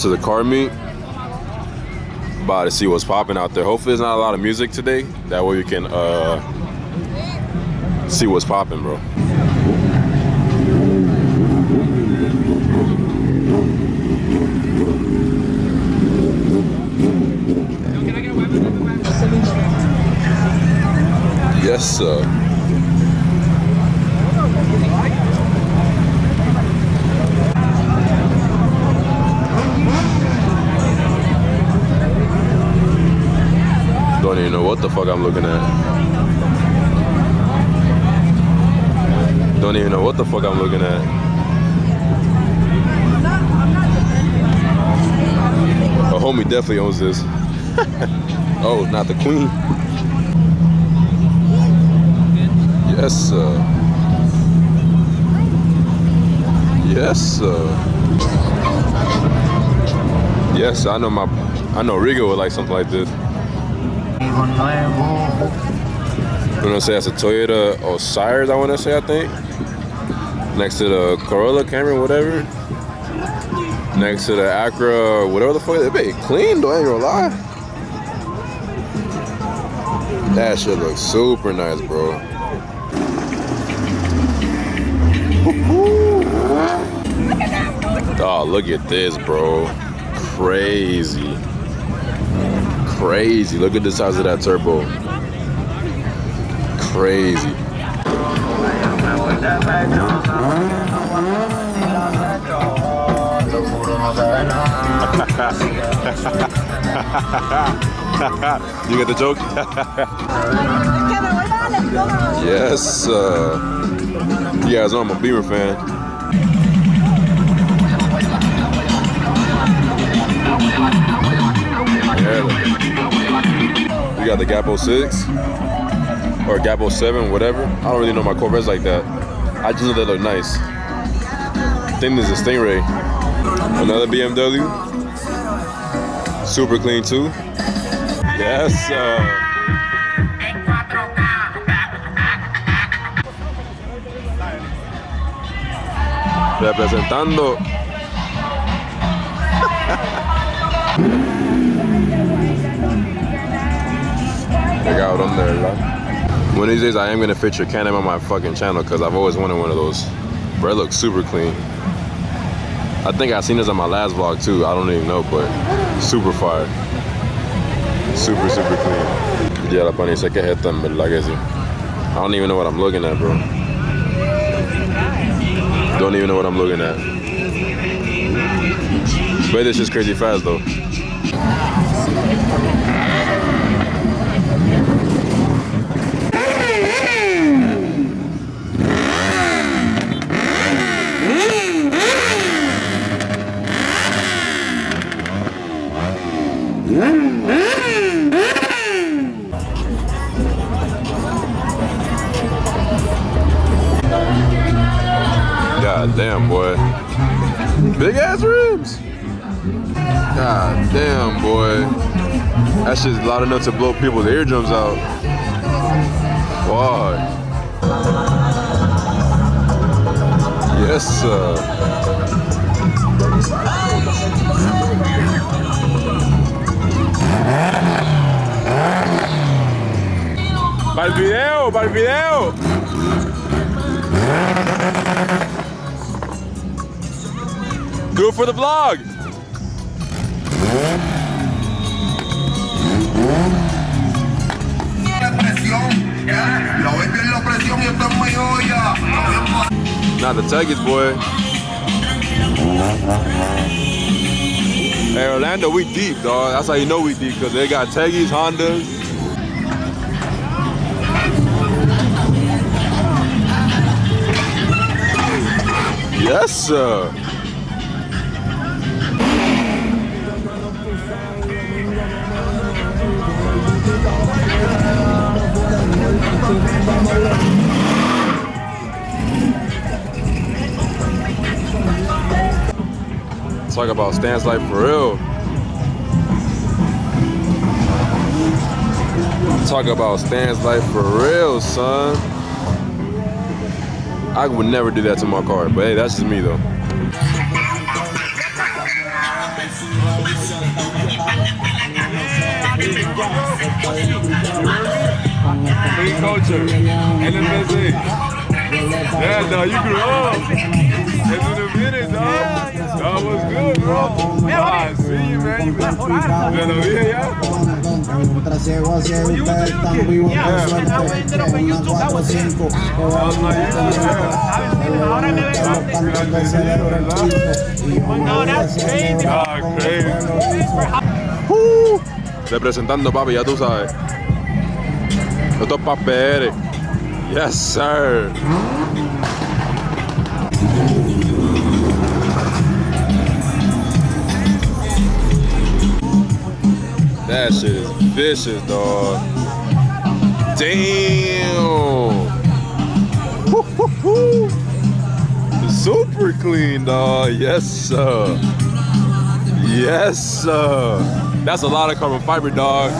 to the car meet. About to see what's popping out there. Hopefully there's not a lot of music today. That way we can see what's popping, bro. Yes, sir. Don't even know what the fuck I'm looking at. Don't even know what the fuck I'm looking at. A homie definitely owns this. Oh, not the queen. Yes, sir. Yes, sir. Yes, I know Rigo would like something like this. You know, say that's a Toyota Osiris, I want to say, I think. Next to the Corolla, Camry, whatever. Next to the Acura, whatever the fuck. They be clean though, I ain't gonna lie. That shit looks super nice, bro. Oh, look at this, bro. Crazy. Crazy. Look at the size of that turbo. Crazy. You get the joke? Yes. You guys know I'm a Beamer fan. Yeah. We got the Gap 06 or Gap 07, whatever. I don't really know my Corvettes like that. I just know they look nice. I think this is a Stingray. Another BMW. Super clean too. Yes. Representando. I got them there, right? One of these days I am gonna feature Can-Am on my fucking channel because I've always wanted one of those. Bro, it looks super clean. I think I seen this on my last vlog too. I don't even know, but super fire. Super, super clean. Yeah, la pani se queja en verdad que sí. I don't even know what I'm looking at, bro. Don't even know what I'm looking at. But this shit's crazy fast though. God damn, boy. Big ass rims. God damn, boy. That shit's loud enough to blow people's eardrums out. Fuck. Yes, sir. Para el video, para el video. Do it for the vlog. Not the Tigers, boy. Hey, Orlando, we deep, dog. That's how you know we deep, because they got Teggies, Hondas. Yes, sir. Talk about stance life for real. Talk about stance life for real, son. I would never do that to my car, but hey, that's just me though. Clean culture. LFSA. Yeah, dog, you grew up. It's been a minute, dog. Dog, what's good, bro? I see you, man. You been here, yeah? Representando, papi, ya tú sabes. Esto es pa' PR. Yes, sir. That shit is vicious, dog. Damn. Super clean, dog. Yes, sir. Yes, sir. That's a lot of carbon fiber, dog.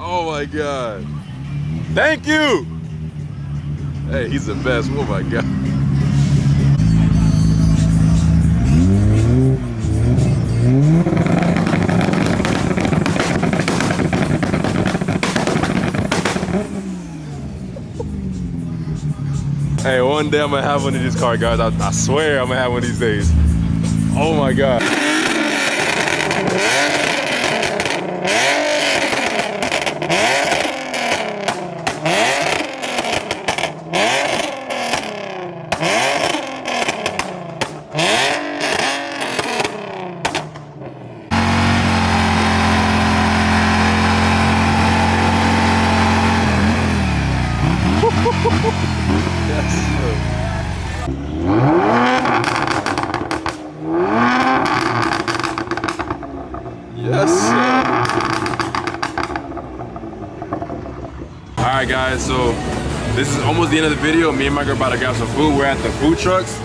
Oh my God. Thank you. Hey, he's the best. Oh my God. Hey, one day I'm gonna have one of these cars, guys. I swear I'm gonna have one of these days. Oh my God. Yes, sir. Alright guys, so this is almost the end of the video. Me and my girl about to grab some food. We're at the food trucks.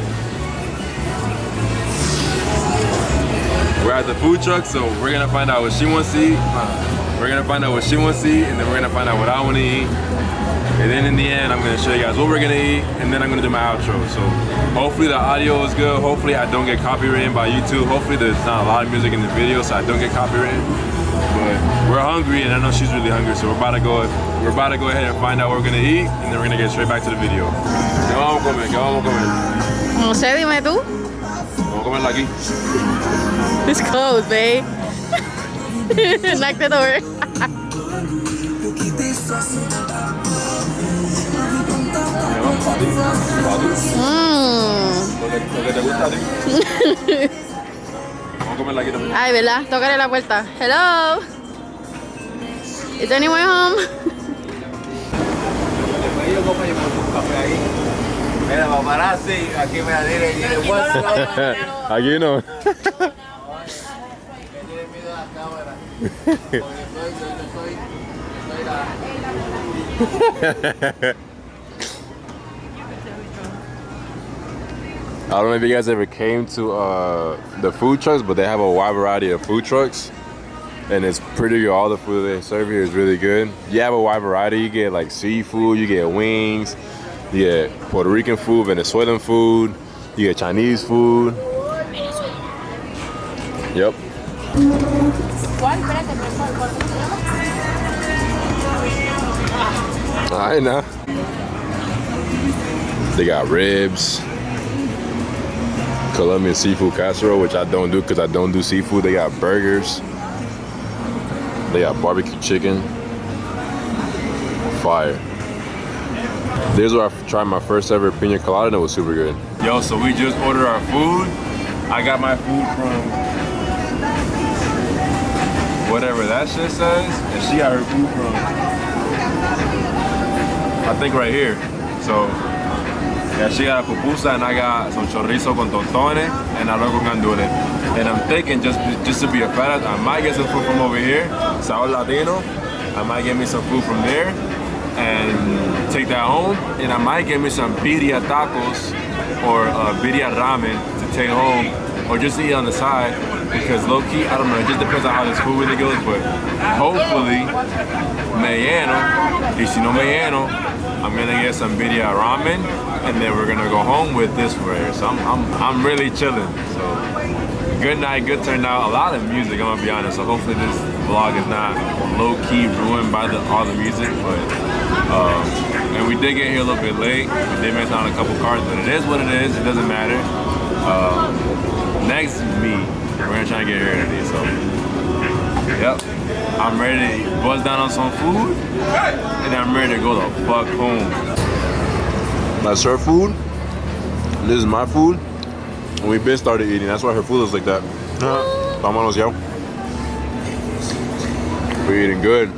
So we're gonna find out what she wants to eat. We're gonna find out what she wants to eat, and then we're gonna find out what I want to eat. And then in the end, I'm gonna show you guys what we're gonna eat, and then I'm gonna do my outro. So hopefully the audio is good. Hopefully I don't get copywritten by YouTube. Hopefully there's not a lot of music in the video, so I don't get copywritten. But we're hungry, and I know she's really hungry, so we're about to go ahead and find out what we're gonna eat, and then we're gonna get straight back to the video. ¿Qué vamos a comer? ¿Qué vamos a comer? No sé, dime tú. Vamos a comerla aquí. It's closed, babe. Knock the door. ¿Lo que te gusta a ti? Vamos a comerla aquí también. Ay, ¿verdad? Tócale la puerta. Hello. Is anyone home? Mira, paparazzi, aquí me dile WhatsApp. Aquí no. Tiene miedo a la cámara. Porque soy la... I don't know if you guys ever came to the food trucks, but they have a wide variety of food trucks, and it's pretty good. All the food they serve here is really good. You have a wide variety. You get like seafood, you get wings, you get Puerto Rican food, Venezuelan food, you get Chinese food. Yep. Alright now. They got ribs, Colombian seafood casserole, which I don't do because I don't do seafood. They got burgers. They got barbecue chicken. Fire. This is where I tried my first ever pina colada, and it was super good. Yo, so we just ordered our food. I got my food from whatever that shit says, and she got her food from, I think, right here. So Yeah, she got a pupusa and I got some chorizo con tostones and arroz con gandules. And I'm thinking just to be a fat, I might get some food from over here, Sao Latino. I might get me some food from there and take that home. And I might get me some birria tacos or birria ramen to take home or just eat on the side. Because low key, I don't know, it just depends on how this food really goes, but hopefully, me lleno, y si no me lleno, I'm gonna get some birria ramen, and then we're gonna go home with this for here. So I'm really chilling. So good night, good turnout, a lot of music, I'm gonna be honest. So hopefully this vlog is not low key ruined by all the music, but and we did get here a little bit late. We did miss out on a couple cars, but it is what it is. It doesn't matter. Next me. We're gonna try to get here today, so yep. I'm ready to buzz down on some food, and I'm ready to go the fuck home. That's her food. This is my food. And we've been started eating. That's why her food looks like that. Vámonos, yo. We're eating good.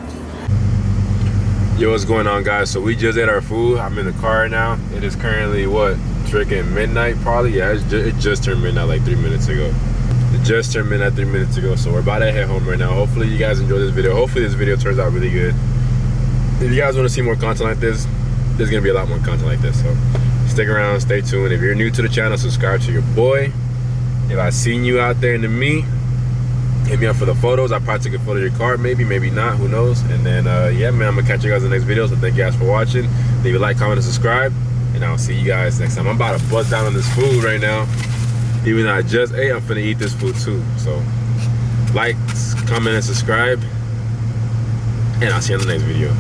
Yo, what's going on, guys? So we just ate our food. I'm in the car now. It is currently what? Freaking midnight, probably. Yeah, it just turned midnight like 3 minutes ago. It just turned midnight 3 minutes ago, so we're about to head home right now. Hopefully you guys enjoy this video. Hopefully this video turns out really good. If you guys want to see more content like this, there's gonna be a lot more content like this, so stick around, stay tuned. If you're new to the channel, subscribe to your boy. If I seen you out there in the meet, hit me up for the photos. I'll probably take a photo of your car, maybe not, who knows. And then yeah, man, I'm gonna catch you guys in the next video. So thank you guys for watching. Leave a like, comment, and subscribe, and I'll see you guys next time. I'm about to buzz down on this food right now. Even though I just ate, I'm finna eat this food too. So like, comment, and subscribe, and I'll see you in the next video.